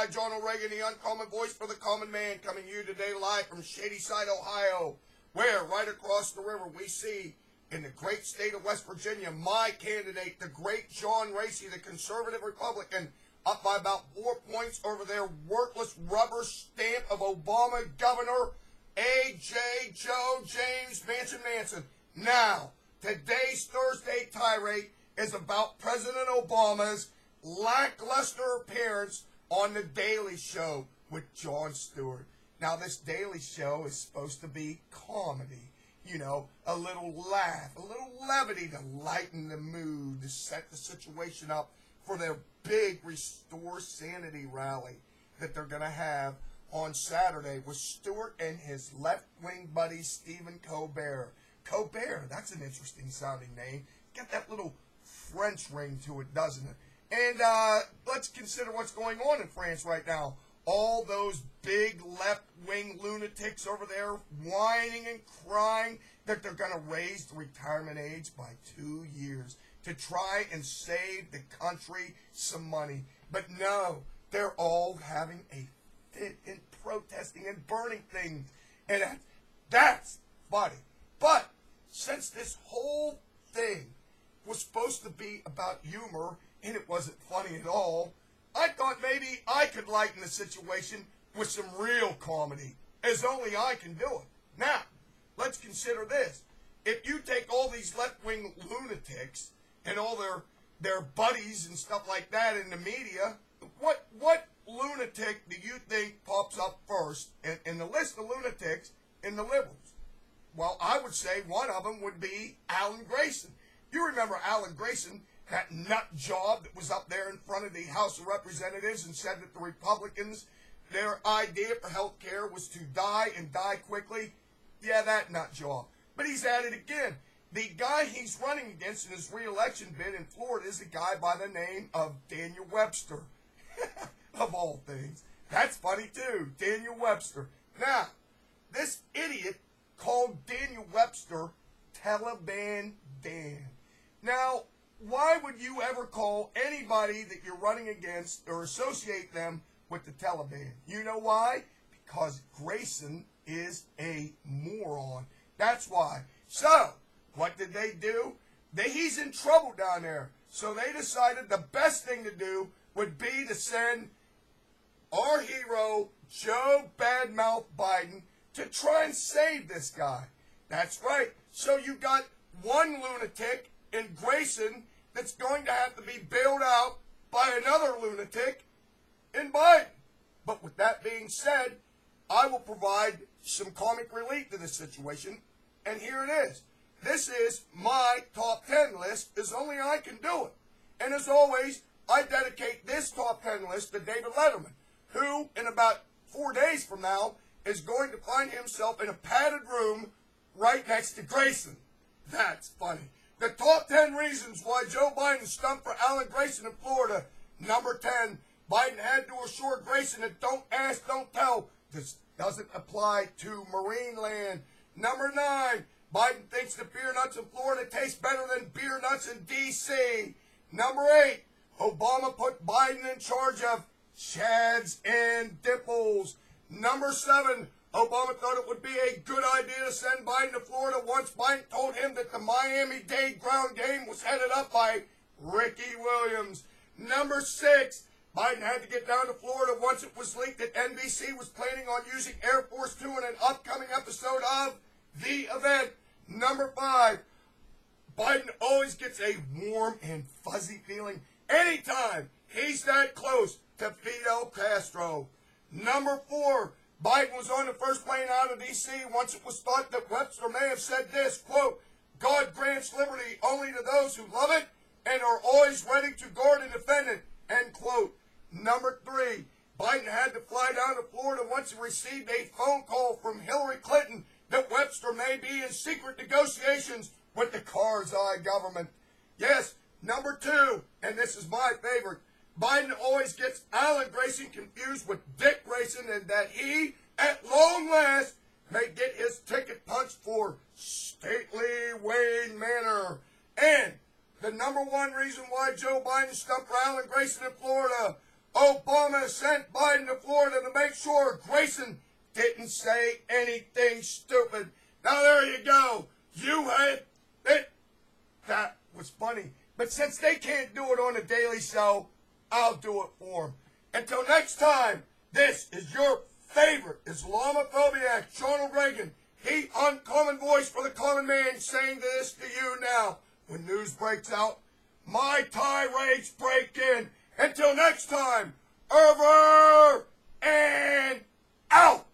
I, John O'Regan, the uncommon voice for the common man, coming to you today live from Shadyside, Ohio, where right across the river we see in the great state of West Virginia, my candidate, the great John Racy, the conservative Republican, up by about 4 points over their worthless rubber stamp of Obama governor, A.J. Joe James Manson. Now, today's Thursday tirade is about President Obama's lackluster appearance on The Daily Show with Jon Stewart. Now, this Daily Show is supposed to be comedy. You know, a little laugh, a little levity to lighten the mood, to set the situation up for their big Restore Sanity rally that they're going to have on Saturday with Stewart and his left-wing buddy, Stephen Colbert. Colbert, that's an interesting sounding name. Got that little French ring to it, doesn't it? And let's consider what's going on in France right now. All those big left-wing lunatics over there whining and crying that they're going to raise the retirement age by 2 years to try and save the country some money. But no, they're all having a fit and protesting and burning things. And that's funny. But since this whole thing was supposed to be about humor and it wasn't funny at all, I thought maybe I could lighten the situation with some real comedy, as only I can do it. Now, let's consider this. If you take all these left-wing lunatics and all their buddies and stuff like that in the media, what lunatic do you think pops up first in the list of lunatics in the liberals? Well, I would say one of them would be Alan Grayson. You remember Alan Grayson, that nut job that was up there in front of the House of Representatives and said that the Republicans, their idea for health care was to die and die quickly? Yeah, that nut job. But he's at it again. The guy he's running against in his re-election bid in Florida is a guy by the name of Daniel Webster. Of all things. That's funny too, Daniel Webster. Now, this idiot called Daniel Webster Taliban Dan. Now, why would you ever call anybody that you're running against or associate them with the Taliban? You know why? Because Grayson is a moron. That's why. So, what did they do? He's in trouble down there. So they decided the best thing to do would be to send our hero, Joe Badmouth Biden, to try and save this guy. That's right. So you got one lunatic in Grayson that's going to have to be bailed out by another lunatic in Biden. But with that being said, I will provide some comic relief to this situation, and here it is. This is my top 10 list, as only I can do it. And as always, I dedicate this top 10 list to David Letterman, who, in about 4 days from now, is going to find himself in a padded room right next to Grayson. That's funny. The top 10 reasons why Joe Biden stumped for Alan Grayson in Florida. Number 10, Biden had to assure Grayson that don't ask, don't tell. This doesn't apply to Marine land. Number 9, Biden thinks the beer nuts in Florida taste better than beer nuts in D.C. Number 8, Obama put Biden in charge of Chads and Dimples. Number 7, Obama thought it would be a good idea to send Biden to Florida once Biden told him that the Miami-Dade ground game was headed up by Ricky Williams. Number 6, Biden had to get down to Florida once it was leaked that NBC was planning on using Air Force Two in an upcoming episode of The Event. Number 5, Biden always gets a warm and fuzzy feeling anytime he's that close to Fidel Castro. Number 4, Biden was on the first plane out of D.C. once it was thought that Webster may have said this, quote, God grants liberty only to those who love it and are always ready to guard and defend it, end quote. Number 3, Biden had to fly down to Florida once he received a phone call from Hillary Clinton that Webster may be in secret negotiations with the Karzai government. Yes, number 2, and this is my favorite, Biden always gets Alan Grayson confused with Dick Grayson, and that he, at long last, may get his ticket punched for stately Wayne Manor. And the number 1 reason why Joe Biden stumped for Alan Grayson in Florida, Obama Obama sent Biden to Florida to make sure Grayson didn't say anything stupid. Now there you go. You had it. That was funny. But since they can't do it on the Daily Show, I'll do it for them. Until next time, this is your favorite Islamophobiac, Ronald Reagan. He, uncommon voice for the common man, saying this to you now. When news breaks out, my tirades break in. Until next time, over and out.